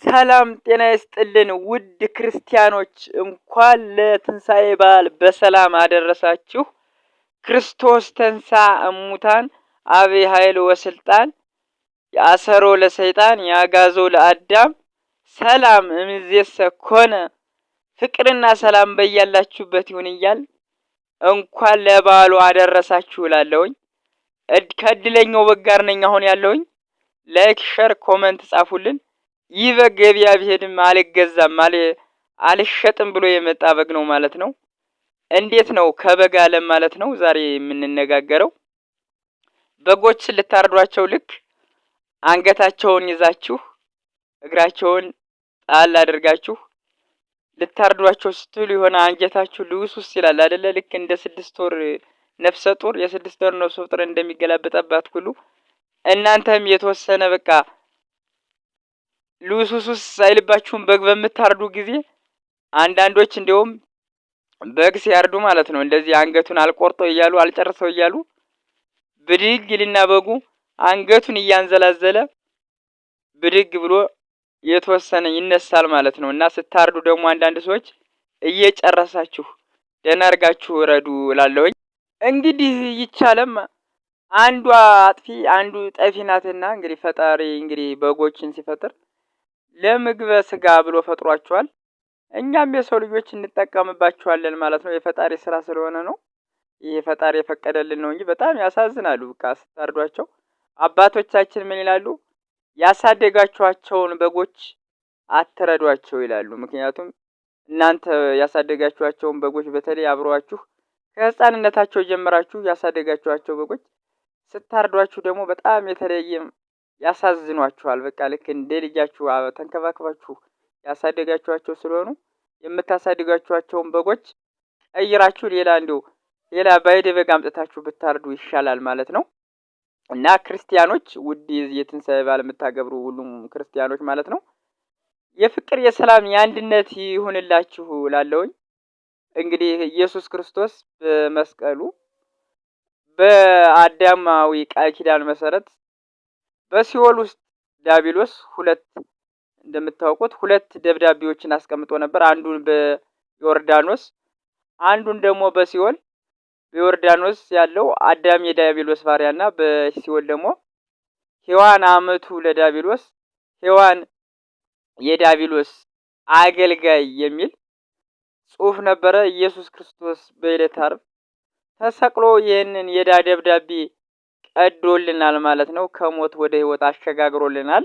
ሰላም ጤና ይስጥልን ውድ ክርስቲያኖች፣ እንኳን ለትንሣኤ በዓል በሰላም አደረሳችሁ። ክርስቶስ ተንሥአ እሙታን አብይ ኃይል ወስልጣን የአሰሮ ለሰይጣን ያጋዞ ለአዳም ሰላም እምይእዜሰ ኮነ። ፍቅርና ሰላም በያላችሁበት ይሁን እያል እንኳን ለበዓሉ አደረሳችሁ እላለሁኝ። ከእድለኛው በግ ጋር ነኝ አሁን ያለሁኝ። ላይክ ሸር ኮመንት ጻፉልን። ይህ በግ ገበያ ቢሄድም አልገዛም አልሸጥም ብሎ የመጣ በግ ነው ማለት ነው። እንዴት ነው ከበግ ዓለም ማለት ነው ዛሬ የምንነጋገረው። በጎችን ልታርዷቸው ልክ አንገታቸውን ይዛችሁ እግራቸውን ጣል አድርጋችሁ ልታርዷቸው ስትሉ የሆነ አንጀታችሁ ልውስውስ ይላል አይደለ? ልክ እንደ 6 ወር ነፍሰ ጡር የ6 ወር ነፍሰ ጡር እንደሚገላበጠባት ሁሉ እናንተም የተወሰነ በቃ ልውስውስ ሳይልባችሁም በግ በምታርዱ ጊዜ አንዳንዶች እንደውም በግ ሲያርዱ ማለት ነው እንደዚህ አንገቱን አልቆርጦ እያሉ አልጨርሰው እያሉ ብድግ ይልና በጉ አንገቱን እያንዘላዘለ ብድግ ብሎ የተወሰነ ይነሳል ማለት ነው። እና ስታርዱ ደግሞ አንዳንድ ሰዎች እየጨረሳችሁ ደህና አድርጋችሁ ረዱ እላለሁኝ። እንግዲህ ይቻለም አንዷ አጥፊ አንዱ ጠፊ ናትና እንግዲህ ፈጣሪ እንግዲህ በጎችን ሲፈጥር ለምግበ ስጋ ብሎ ፈጥሯቸዋል። እኛም የሰው ልጆች እንጠቀምባቸዋለን ማለት ነው። የፈጣሪ ስራ ስለሆነ ነው። ይሄ ፈጣሪ የፈቀደልን ነው እንጂ በጣም ያሳዝናሉ። በቃ ስታርዷቸው አባቶቻችን ምን ይላሉ? ያሳደጋችኋቸውን በጎች አትረዷቸው ይላሉ። ምክንያቱም እናንተ ያሳደጋችኋቸውን በጎች በተለይ አብሯችሁ ከህፃንነታቸው ጀምራችሁ ያሳደጋችኋቸው በጎች ስታርዷችሁ ደግሞ በጣም የተለየ ያሳዝኗችኋል። በቃ ልክ እንደ ልጃችሁ ተንከባክባችሁ ያሳደጋችኋቸው ስለሆኑ የምታሳድጋችኋቸውን በጎች ቀይራችሁ ሌላ ባይድ በግ አምጥታችሁ ብታርዱ ይሻላል ማለት ነው። እና ክርስቲያኖች ውድ የትንሣኤ በዓል የምታገብሩ ሁሉም ክርስቲያኖች ማለት ነው የፍቅር የሰላም የአንድነት ይሁንላችሁ እላለሁኝ። እንግዲህ ኢየሱስ ክርስቶስ በመስቀሉ በአዳማዊ ቃል ኪዳን መሰረት በሲኦል ውስጥ ዲያብሎስ እንደምታውቁት ሁለት ደብዳቤዎችን አስቀምጦ ነበር። አንዱን በዮርዳኖስ አንዱን ደግሞ በሲኦል። በዮርዳኖስ ያለው አዳም የዲያብሎስ ባሪያና በሲኦል ደግሞ ሔዋን አመቱ ለዲያብሎስ ሔዋን የዲያብሎስ አገልጋይ የሚል ጽሑፍ ነበረ። ኢየሱስ ክርስቶስ በዕለተ ዓርብ ተሰቅሎ ይህንን የዕዳ ደብዳቤ ቀዶልናል ማለት ነው። ከሞት ወደ ሕይወት አሸጋግሮልናል።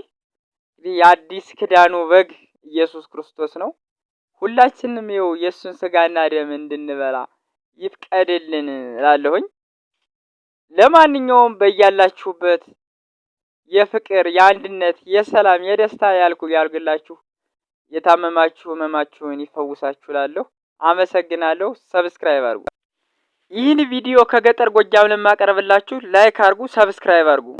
የአዲስ ኪዳኑ በግ ኢየሱስ ክርስቶስ ነው። ሁላችንም የእሱን ስጋና ደም እንድንበላ ይፍቀድልን እላለሁኝ። ለማንኛውም በያላችሁበት የፍቅር የአንድነት የሰላም የደስታ ያልግላችሁ። የታመማችሁ ህመማችሁን ይፈውሳችሁ እላለሁ። አመሰግናለሁ። ሰብስክራይብ አድርጉ። ይህን ቪዲዮ ከገጠር ጎጃም ለማቀርብላችሁ ላይክ አድርጉ፣ ሰብስክራይብ አድርጉ።